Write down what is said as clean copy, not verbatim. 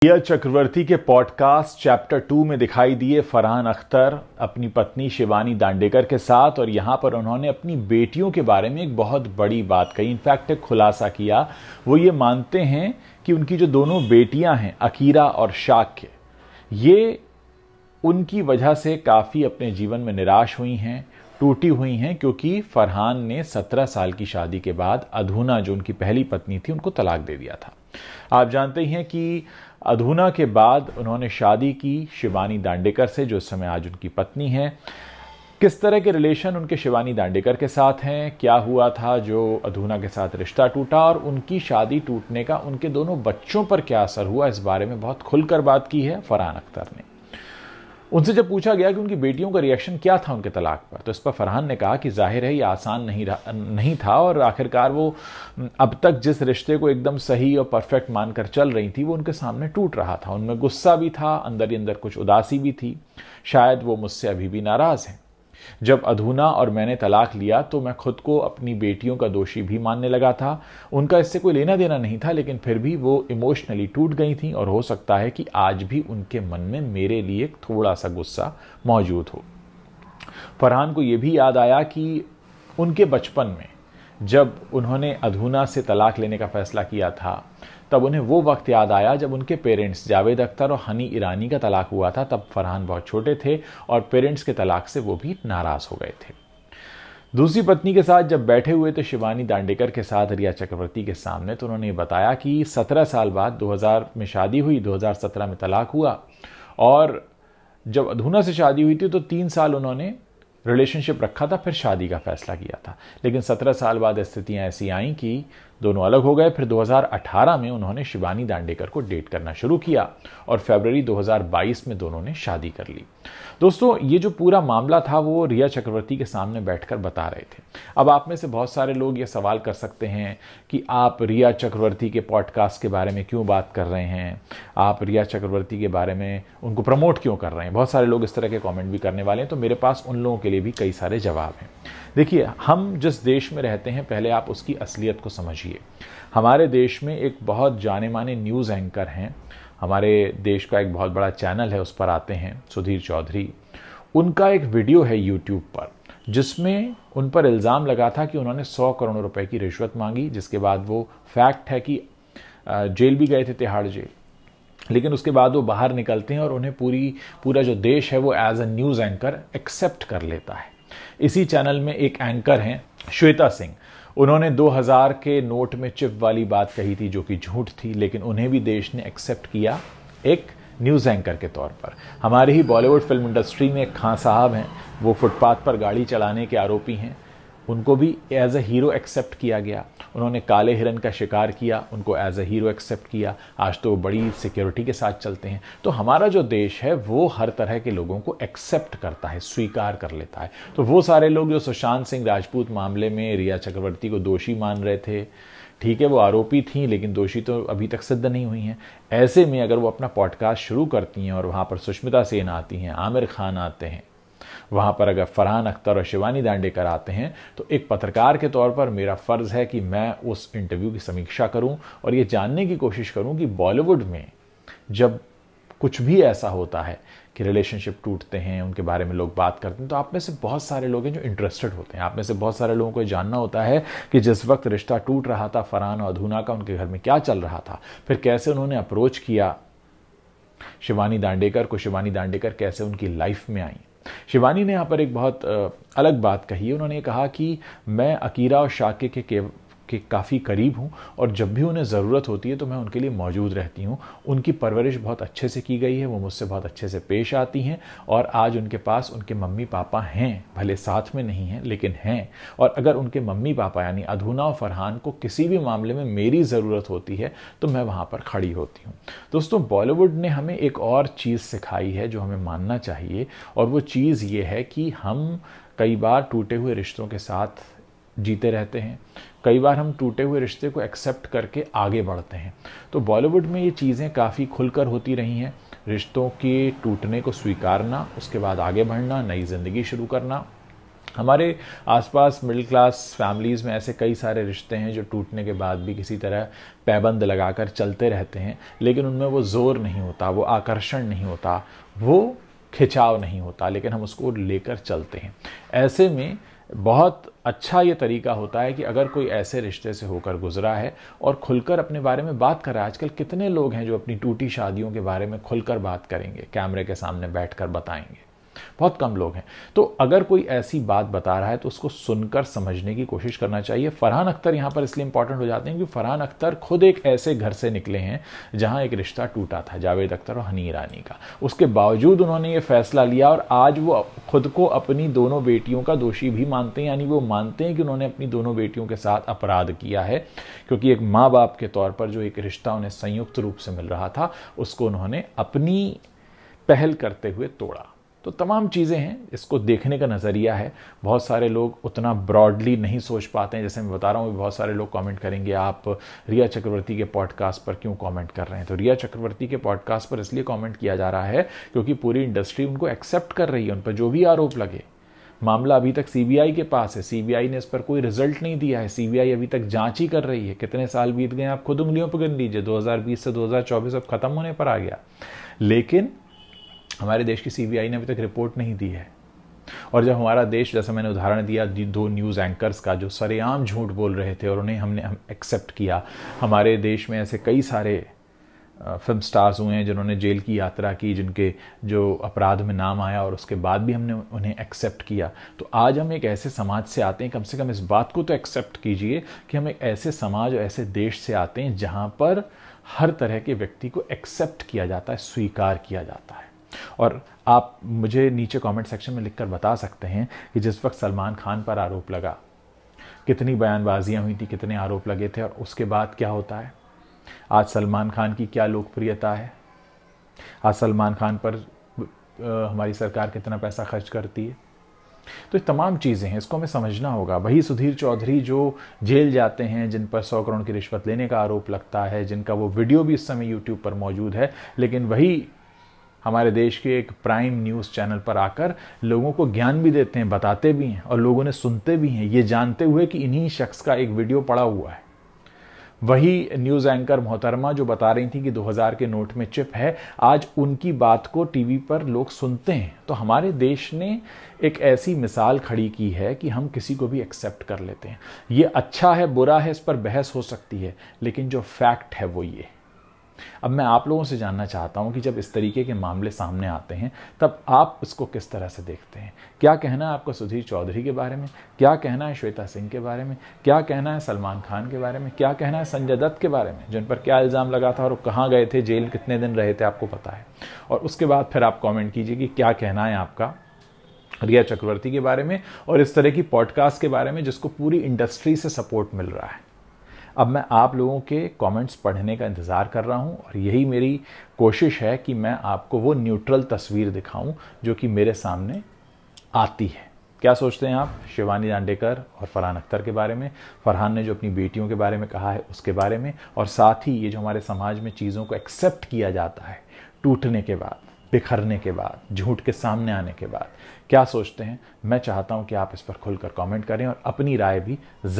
रिया चक्रवर्ती के podcast chapter 2 में दिखाई दिए फरहान अख्तर अपनी पत्नी शिवानी दांडेकर के साथ, और यहाँ पर उन्होंने अपनी बेटियों के बारे में एक बहुत बड़ी बात कही। इनफैक्ट एक खुलासा किया। वो ये मानते हैं कि उनकी जो दोनों बेटियां हैं अकीरा और शाक्य, ये उनकी वजह से काफ़ी अपने जीवन में निराश हुई हैं, टूटी हुई हैं, क्योंकि फरहान ने 17 साल की शादी के बाद अधूना, जो उनकी पहली पत्नी थी, उनको तलाक दे दिया था। आप जानते ही हैं कि अधूना के बाद उन्होंने शादी की शिवानी दांडेकर से, जो इस समय आज उनकी पत्नी है। किस तरह के रिलेशन उनके शिवानी दांडेकर के साथ हैं, क्या हुआ था जो अधूना के साथ रिश्ता टूटा, और उनकी शादी टूटने का उनके दोनों बच्चों पर क्या असर हुआ, इस बारे में बहुत खुलकर बात की है फरहान अख्तर ने। उनसे जब पूछा गया कि उनकी बेटियों का रिएक्शन क्या था उनके तलाक पर, तो इस पर फरहान ने कहा कि जाहिर है ये आसान नहीं था, और आखिरकार वो अब तक जिस रिश्ते को एकदम सही और परफेक्ट मानकर चल रही थी, वो उनके सामने टूट रहा था। उनमें गुस्सा भी था, अंदर ही अंदर कुछ उदासी भी थी। शायद वो मुझसे अभी भी नाराज हैं। जब अधूना और मैंने तलाक लिया तो मैं खुद को अपनी बेटियों का दोषी भी मानने लगा था। उनका इससे कोई लेना देना नहीं था, लेकिन फिर भी वो इमोशनली टूट गई थी, और हो सकता है कि आज भी उनके मन में मेरे लिए थोड़ा सा गुस्सा मौजूद हो। फरहान को यह भी याद आया कि उनके बचपन में जब उन्होंने अधूना से तलाक लेने का फैसला किया था, तब उन्हें वो वक्त याद आया जब उनके पेरेंट्स जावेद अख्तर और हनी ईरानी का तलाक हुआ था। तब फरहान बहुत छोटे थे और पेरेंट्स के तलाक से वो भी नाराज हो गए थे। दूसरी पत्नी के साथ जब बैठे हुए थे शिवानी दांडेकर के साथ रिया चक्रवर्ती के सामने, तो उन्होंने बताया कि 17 साल बाद 2000 में शादी हुई, 2017 में तलाक हुआ, और जब अधूना से शादी हुई थी तो 3 साल उन्होंने रिलेशनशिप रखा था, फिर शादी का फैसला किया था। लेकिन 17 साल बाद स्थितियां ऐसी आईं कि दोनों अलग हो गए। फिर 2018 में उन्होंने शिवानी दांडेकर को डेट करना शुरू किया, और फरवरी 2022 में दोनों ने शादी कर ली। दोस्तों, ये जो पूरा मामला था वो रिया चक्रवर्ती के सामने बैठकर बता रहे थे। अब आप में से बहुत सारे लोग ये सवाल कर सकते हैं कि आप रिया चक्रवर्ती के पॉडकास्ट के बारे में क्यों बात कर रहे हैं, आप रिया चक्रवर्ती के बारे में उनको प्रमोट क्यों कर रहे हैं। बहुत सारे लोग इस तरह के कमेंट भी करने वाले हैं, तो मेरे पास उन लोगों के लिए भी कई सारे जवाब हैं। देखिए, हम जिस देश में रहते हैं, पहले आप उसकी असलियत को समझिए। हमारे देश में एक बहुत जाने माने न्यूज़ एंकर हैं, हमारे देश का एक बहुत बड़ा चैनल है, उस पर आते हैं सुधीर चौधरी। उनका एक वीडियो है यूट्यूब पर, जिसमें उन पर इल्ज़ाम लगा था कि उन्होंने 100 करोड़ रुपए की रिश्वत मांगी, जिसके बाद वो फैक्ट है कि जेल भी गए थे, तिहाड़ जेल। लेकिन उसके बाद वो बाहर निकलते हैं और उन्हें पूरा जो देश है वो as a news anchor accept कर लेता है। इसी चैनल में एक एंकर हैं श्वेता सिंह। उन्होंने 2000 के नोट में चिप वाली बात कही थी, जो कि झूठ थी, लेकिन उन्हें भी देश ने एक्सेप्ट किया एक न्यूज़ एंकर के तौर पर। हमारी ही बॉलीवुड फिल्म इंडस्ट्री में एक खान साहब हैं, वो फुटपाथ पर गाड़ी चलाने के आरोपी हैं, उनको भी एज अ हीरो एक्सेप्ट किया गया। उन्होंने काले हिरन का शिकार किया, उनको एज अ हीरो एक्सेप्ट किया। आज तो बड़ी सिक्योरिटी के साथ चलते हैं। तो हमारा जो देश है वो हर तरह के लोगों को एक्सेप्ट करता है, स्वीकार कर लेता है। तो वो सारे लोग जो सुशांत सिंह राजपूत मामले में रिया चक्रवर्ती को दोषी मान रहे थे, ठीक है, वो आरोपी थी, लेकिन दोषी तो अभी तक सिद्ध नहीं हुई हैं। ऐसे में अगर वो अपना पॉडकास्ट शुरू करती हैं और वहाँ पर सुष्मिता सेन आती हैं, आमिर खान आते हैं, वहाँ पर अगर फरहान अख्तर और शिवानी दांडेकर आते हैं, तो एक पत्रकार के तौर पर मेरा फ़र्ज़ है कि मैं उस इंटरव्यू की समीक्षा करूं और ये जानने की कोशिश करूं कि बॉलीवुड में जब कुछ भी ऐसा होता है कि रिलेशनशिप टूटते हैं, उनके बारे में लोग बात करते हैं, तो आप में से बहुत सारे लोग हैं जो इंटरेस्टेड होते हैं। आप में से बहुत सारे लोगों को जानना होता है कि जिस वक्त रिश्ता टूट रहा था फरहान और अधूना का, उनके घर में क्या चल रहा था, फिर कैसे उन्होंने अप्रोच किया शिवानी दांडेकर को, शिवानी दांडेकर कैसे उनकी लाइफ में आई। शिवानी ने यहाँ पर एक बहुत अलग बात कही है। उन्होंने कहा कि मैं अकीरा और शाक्य के काफ़ी करीब हूँ, और जब भी उन्हें ज़रूरत होती है तो मैं उनके लिए मौजूद रहती हूँ। उनकी परवरिश बहुत अच्छे से की गई है, वो मुझसे बहुत अच्छे से पेश आती हैं, और आज उनके पास उनके मम्मी पापा हैं, भले साथ में नहीं हैं लेकिन हैं। और अगर उनके मम्मी पापा यानी अधूना और फरहान को किसी भी मामले में मेरी ज़रूरत होती है तो मैं वहाँ पर खड़ी होती हूँ। दोस्तों, बॉलीवुड ने हमें एक और चीज़ सिखाई है जो हमें मानना चाहिए, और वो चीज़ ये है कि हम कई बार टूटे हुए रिश्तों के साथ जीते रहते हैं, कई बार हम टूटे हुए रिश्ते को एक्सेप्ट करके आगे बढ़ते हैं। तो बॉलीवुड में ये चीज़ें काफ़ी खुलकर होती रही हैं, रिश्तों के टूटने को स्वीकारना, उसके बाद आगे बढ़ना, नई ज़िंदगी शुरू करना। हमारे आसपास मिडिल क्लास फैमिलीज़ में ऐसे कई सारे रिश्ते हैं जो टूटने के बाद भी किसी तरह पैबंद लगाकर चलते रहते हैं, लेकिन उनमें वो जोर नहीं होता, वो आकर्षण नहीं होता, वो खिंचाव नहीं होता, लेकिन हम उसको लेकर चलते हैं। ऐसे में बहुत अच्छा ये तरीका होता है कि अगर कोई ऐसे रिश्ते से होकर गुजरा है और खुलकर अपने बारे में बात कर रहा है। आजकल कितने लोग हैं जो अपनी टूटी शादियों के बारे में खुलकर बात करेंगे, कैमरे के सामने बैठकर बताएंगे? बहुत कम लोग हैं। तो अगर कोई ऐसी बात बता रहा है तो उसको सुनकर समझने की कोशिश करना चाहिए। फरहान अख्तर यहाँ पर इसलिए इंपॉर्टेंट हो जाते हैं क्योंकि फरहान अख्तर खुद एक ऐसे घर से निकले हैं जहां एक रिश्ता टूटा था, जावेद अख्तर और हनी ईरानी का। उसके बावजूद उन्होंने ये फैसला लिया और आज वो खुद को अपनी दोनों बेटियों का दोषी भी मानते हैं, यानी वो मानते हैं कि उन्होंने अपनी दोनों बेटियों के साथ अपराध किया है, क्योंकि एक माँ बाप के तौर पर जो एक रिश्ता उन्हें संयुक्त रूप से मिल रहा था उसको उन्होंने अपनी पहल करते हुए तोड़ा। तो तमाम चीज़ें हैं, इसको देखने का नज़रिया है। बहुत सारे लोग उतना ब्रॉडली नहीं सोच पाते हैं, जैसे मैं बता रहा हूँ। बहुत सारे लोग कमेंट करेंगे आप रिया चक्रवर्ती के पॉडकास्ट पर क्यों कमेंट कर रहे हैं? तो रिया चक्रवर्ती के पॉडकास्ट पर इसलिए कमेंट किया जा रहा है क्योंकि पूरी इंडस्ट्री उनको एक्सेप्ट कर रही है, उन पर जो भी आरोप लगे। मामला अभी तक सीबीआई के पास है, सीबीआई ने इस पर कोई रिजल्ट नहीं दिया है, सीबीआई अभी तक जांच ही कर रही है। कितने साल बीत गए आप खुद उंगलियों पर गिन लीजिए, 2020 से 2024 अब खत्म होने पर आ गया, लेकिन हमारे देश की सीबीआई ने अभी तक रिपोर्ट नहीं दी है। और जब हमारा देश, जैसा मैंने उदाहरण दिया 2 न्यूज़ एंकर्स का जो सरेआम झूठ बोल रहे थे और उन्हें हमने एक्सेप्ट किया। हमारे देश में ऐसे कई सारे फिल्म स्टार्स हुए हैं जिन्होंने जेल की यात्रा की, जिनके जो अपराध में नाम आया और उसके बाद भी हमने उन्हें एक्सेप्ट किया। तो आज हम एक ऐसे समाज से आते हैं, कम से कम इस बात को तो एक्सेप्ट कीजिए कि हम एक ऐसे समाज और ऐसे देश से आते हैं जहाँ पर हर तरह के व्यक्ति को एक्सेप्ट किया जाता है, स्वीकार किया जाता है। और आप मुझे नीचे कमेंट सेक्शन में लिखकर बता सकते हैं कि जिस वक्त सलमान खान पर आरोप लगा, कितनी बयानबाजियां हुई थी, कितने आरोप लगे थे, और उसके बाद क्या होता है। आज सलमान खान की क्या लोकप्रियता है, आज सलमान खान पर हमारी सरकार कितना पैसा खर्च करती है। तो ये तमाम चीज़ें हैं, इसको हमें समझना होगा। वही सुधीर चौधरी जो जेल जाते हैं, जिन पर 100 करोड़ की रिश्वत लेने का आरोप लगता है, जिनका वो वीडियो भी इस समय यूट्यूब पर मौजूद है, लेकिन वही हमारे देश के एक प्राइम न्यूज़ चैनल पर आकर लोगों को ज्ञान भी देते हैं, बताते भी हैं, और लोगों ने सुनते भी हैं, ये जानते हुए कि इन्हीं शख्स का एक वीडियो पड़ा हुआ है। वही न्यूज़ एंकर मोहतरमा जो बता रही थी कि 2000 के नोट में चिप है, आज उनकी बात को टीवी पर लोग सुनते हैं। तो हमारे देश ने एक ऐसी मिसाल खड़ी की है कि हम किसी को भी एक्सेप्ट कर लेते हैं। ये अच्छा है बुरा है, इस पर बहस हो सकती है, लेकिन जो फैक्ट है वो ये। अब मैं आप लोगों से जानना चाहता हूं कि जब इस तरीके के मामले सामने आते हैं तब आप इसको किस तरह से देखते हैं? क्या कहना है आपको सुधीर चौधरी के बारे में? क्या कहना है श्वेता सिंह के बारे में? क्या कहना है सलमान खान के बारे में? क्या कहना है संजय दत्त के बारे में, जिन पर क्या इल्ज़ाम लगा था और कहाँ गए थे, जेल कितने दिन रहे थे, आपको पता है? और उसके बाद फिर आप कॉमेंट कीजिए कि क्या कहना है आपका रिया चक्रवर्ती के बारे में और इस तरह की पॉडकास्ट के बारे में जिसको पूरी इंडस्ट्री से सपोर्ट मिल रहा है। अब मैं आप लोगों के कमेंट्स पढ़ने का इंतज़ार कर रहा हूं और यही मेरी कोशिश है कि मैं आपको वो न्यूट्रल तस्वीर दिखाऊं जो कि मेरे सामने आती है। क्या सोचते हैं आप शिवानी दांडेकर और फरहान अख्तर के बारे में? फरहान ने जो अपनी बेटियों के बारे में कहा है उसके बारे में, और साथ ही ये जो हमारे समाज में चीज़ों को एक्सेप्ट किया जाता है टूटने के बाद, बिखरने के बाद, झूठ के सामने आने के बाद, क्या सोचते हैं? मैं चाहता हूं कि आप इस पर खुलकर कमेंट करें और अपनी राय भी जाहिर